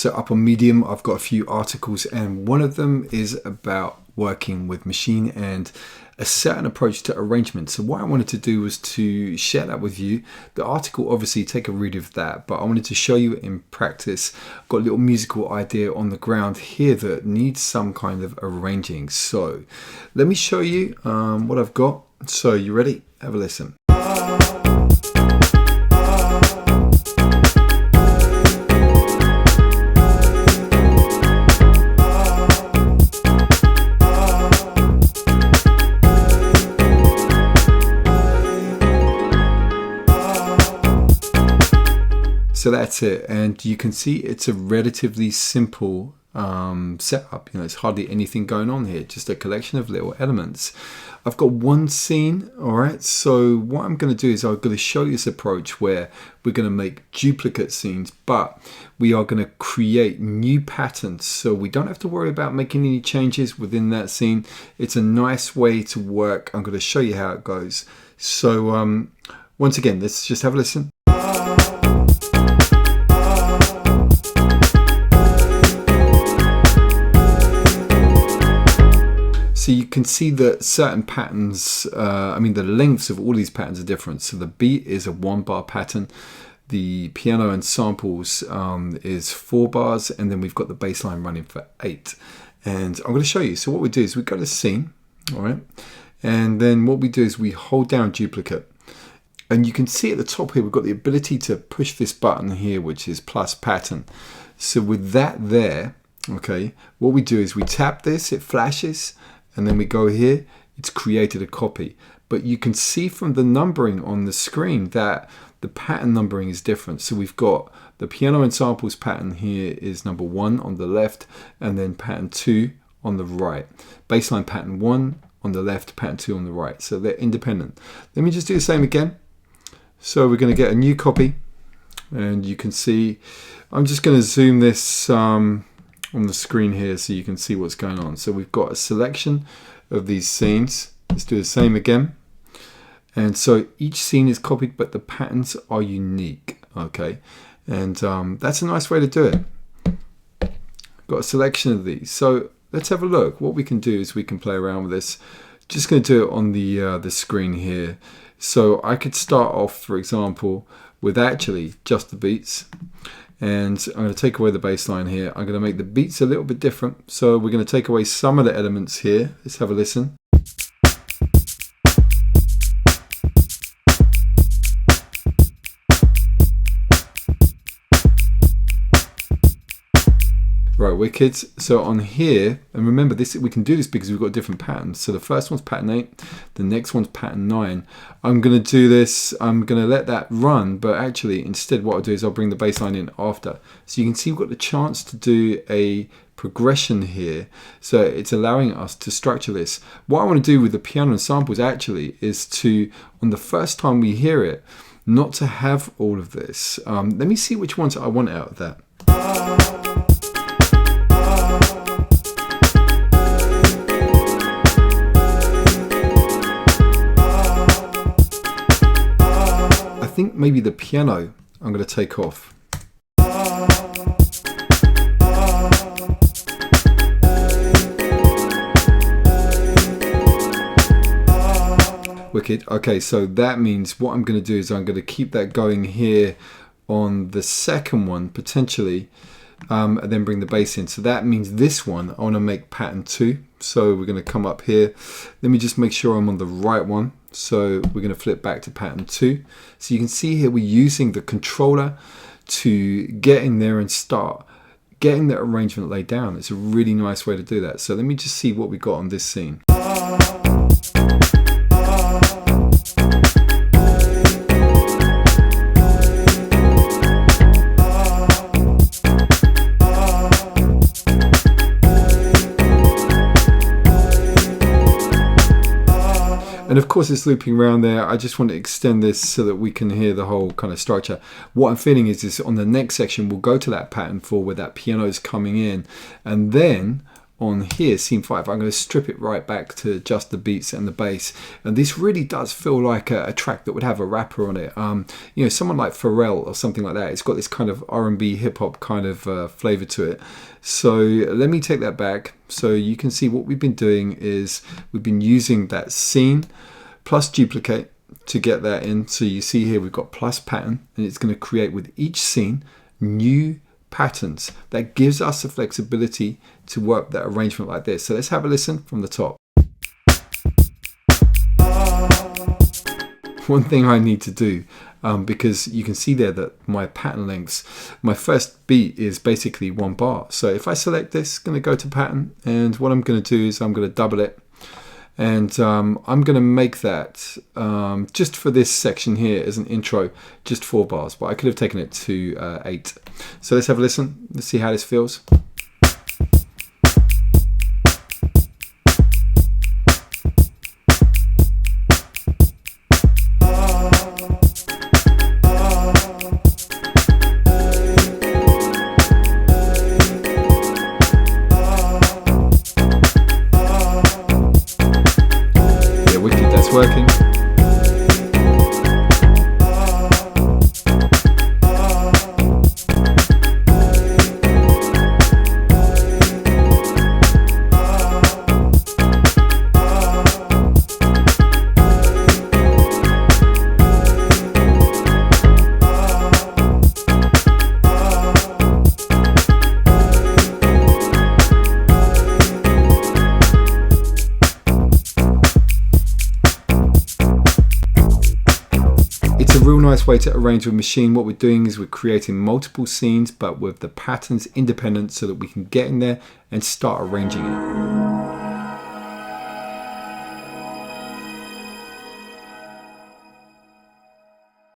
So up on Medium, I've got a few articles, and one of them is about working with Maschine and a certain approach to arrangement. So what I wanted to do was to share that with you. The article, obviously, take a read of that, but I wanted to show you in practice. I've got a little musical idea on the ground here that needs some kind of arranging. So let me show you what I've got. So you ready? Have a listen. So that's it, and you can see it's a relatively simple setup. It's hardly anything going on here, just a collection of little elements. I've got one scene, all right? So what I'm going to do is I'm going to show you this approach where we're going to make duplicate scenes, but we are going to create new patterns. So we don't have to worry about making any changes within that scene. It's a nice way to work. I'm going to show you how it goes. So once again, let's just have a listen. So you can see that certain patterns, the lengths of all these patterns are different. So the beat is a 1-bar pattern. The piano and samples is 4 bars. And then we've got the bass line running for 8. And I'm going to show you. So what we do is we go to scene, all right? And then what we do is we hold down duplicate. And you can see at the top here, we've got the ability to push this button here, which is plus pattern. So with that there, okay, what we do is we tap this, it flashes. And then we go here, it's created a copy. But you can see from the numbering on the screen that the pattern numbering is different. So we've got the piano and samples pattern here is number 1 on the left, and then pattern 2 on the right. Bassline pattern 1 on the left, pattern 2 on the right. So they're independent. Let me just do the same again. So we're going to get a new copy. And you can see, I'm just going to zoom this on the screen here so you can see what's going on. So we've got a selection of these scenes. Let's do the same again. And so each scene is copied, but the patterns are unique. Okay, and that's a nice way to do it. Got a selection of these. So let's have a look. What we can do is we can play around with this. Just going to do it on the screen here. So I could start off, for example, with actually just the beats. And I'm going to take away the bass line here. I'm going to make the beats a little bit different. So we're going to take away some of the elements here. Let's have a listen. Right, wicked. So on here, and remember this, we can do this because we've got different patterns. So the first one's pattern 8, the next one's pattern 9. I'm going to do this, I'm going to let that run, but actually instead what I'll do is I'll bring the bass line in after. So you can see we've got the chance to do a progression here. So it's allowing us to structure this. What I want to do with the piano and samples actually is to, on the first time we hear it, not to have all of this. Let me see which ones I want out of that. I think maybe the piano I'm going to take off. Wicked. Okay, so that means what I'm going to do is I'm going to keep that going here on the second one potentially, and then bring the bass in. So that means this one I want to make pattern 2. So we're going to come up here. Let me just make sure I'm on the right one. So we're going to flip back to pattern 2. So you can see here we're using the controller to get in there and start getting the arrangement laid down. It's a really nice way to do that. So let me just see what we got on this scene. And of course it's looping around there. I just want to extend this so that we can hear the whole kind of structure. What I'm feeling is on the next section, we'll go to that pattern 4 where that piano is coming in. And then on here, scene 5, I'm going to strip it right back to just the beats and the bass, and this really does feel like a track that would have a rapper on it. You know, someone like Pharrell or something like that. It's got this kind of R&B hip hop kind of flavor to it. So let me take that back. So you can see what we've been doing is we've been using that scene plus duplicate to get that in. So you see here we've got plus pattern, and it's going to create with each scene new patterns. That gives us the flexibility to work that arrangement like this. So let's have a listen from the top. One thing I need to do, because you can see there that my pattern lengths, my first beat is basically 1 bar. So if I select this, going to go to pattern, and what I'm going to do is I'm going to double it, and I'm going to make that just for this section here as an intro, just 4 bars, but I could have taken it to 8. So let's have a listen. Let's see how this feels. Working. It's a real nice way to arrange with Maschine. What we're doing is we're creating multiple scenes, but with the patterns independent so that we can get in there and start arranging it.